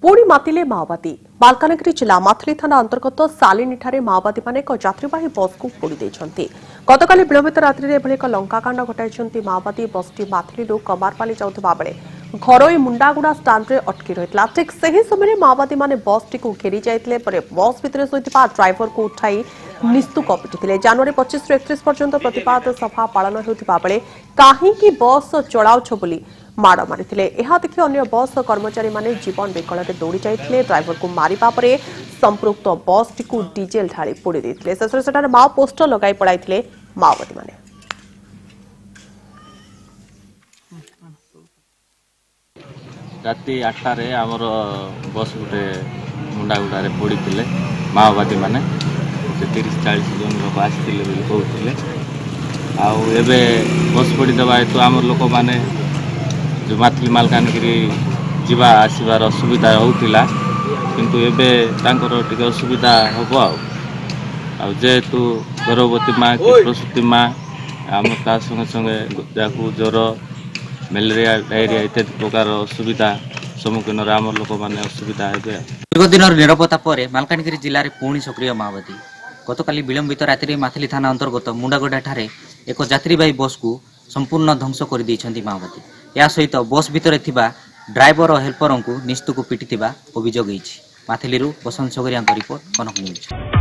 पुणी मातिले माओवादी मालकानगिरी जिला माथिली थाना अंतर्गत सालिनीठारे माओवादी माने एक यात्रीवाही बस को पोड़ी देइछन्ति। गतकाली विलंबित रात्रि एभଳି ଏକ ଲଙ୍କାକାଣ୍ଡ ଘଟାଇଛନ୍ତି ମାଓବାଦୀ। ବସ୍ଟି ମାଥିଲିରୁ କମାରପାଲି ଯାଉଥିବା ବେଳେ ଘରୋଇ ମୁଣ୍ଡାଗୁଡା ସ୍ଥାନରେ ଅଟକି ରହିଥିଲା। ଠିକ୍ ସେହି ସମୟରେ ମାଓବାଦୀମାନେ ବସ୍ଟିକୁ ଘେରି ଯାଇଥିଲେ ପରେ ବସ୍ ଭିତରେ ଶୋଇଥିବା ଡ୍ରାଇଭରକୁ ଉଠାଇ ନିସ୍ତୁକ ପିଟିଥିଲେ। ଜାନୁଆରୀ 25 ରୁ 31 ପର୍ଯ୍ୟନ୍ତ ପ୍ରତିବାଦ ସଭା ପାଳନ ହେଉଥିବା ବେଳେ କାହିଁକି ବସ୍ ଚଳାଉଛ ବୋଲି माड़ मारिथिले। एहा देखि अन्य बस कर्मचारी माने जीवन विकल रे दौड़ी जाइथिले। ड्राइवर को मारिबा परे संपृक्त बस टिकु डीजेल ढाली पोड़ी देथिले। शेषरे सेटारे माओ पोस्टर लगाई पड़ाइथिले माओवादी माने। राति 8 रे हमर बस गुटे मुंडागुडा रे पोड़ी थिले माओवादी माने। 30-40 जन लोक आसिथिले बोली कहउथिले। आ एबे बस पोड़ी दबा हेतु हमर लोक माने जो माथिली मालकानगिरी जीवा आसबार असुविधा होता किंतु एबे तांकर टिके असुविधा हम आ जेहेतु गर्भवती माँ कि प्रसूति माँ आम ता संगे संगे ज्वर मलेरिया डायरिया इत्यादि प्रकार असुविधा सम्मुखीन आम लोक मैंने असुविधा हे। दीर्घ दिन निरपता पर मालकानगिरी जिले में पुणी सक्रिय माओवादी गतकाली विलंबित रात्रि माथिली थाना अंतर्गत मुंडागोडा ठारे एक यात्रीवाही बस को संपूर्ण ध्वंस कर देइछन्ति माओवादी। या सहित बस भितर थिबा ड्राइवर और हेल्पर को निस्तुक पिटिथिबा अभियोग होइछि। माथिलीरू बसंत सगरिया रिपोर्ट कनक न्यूज।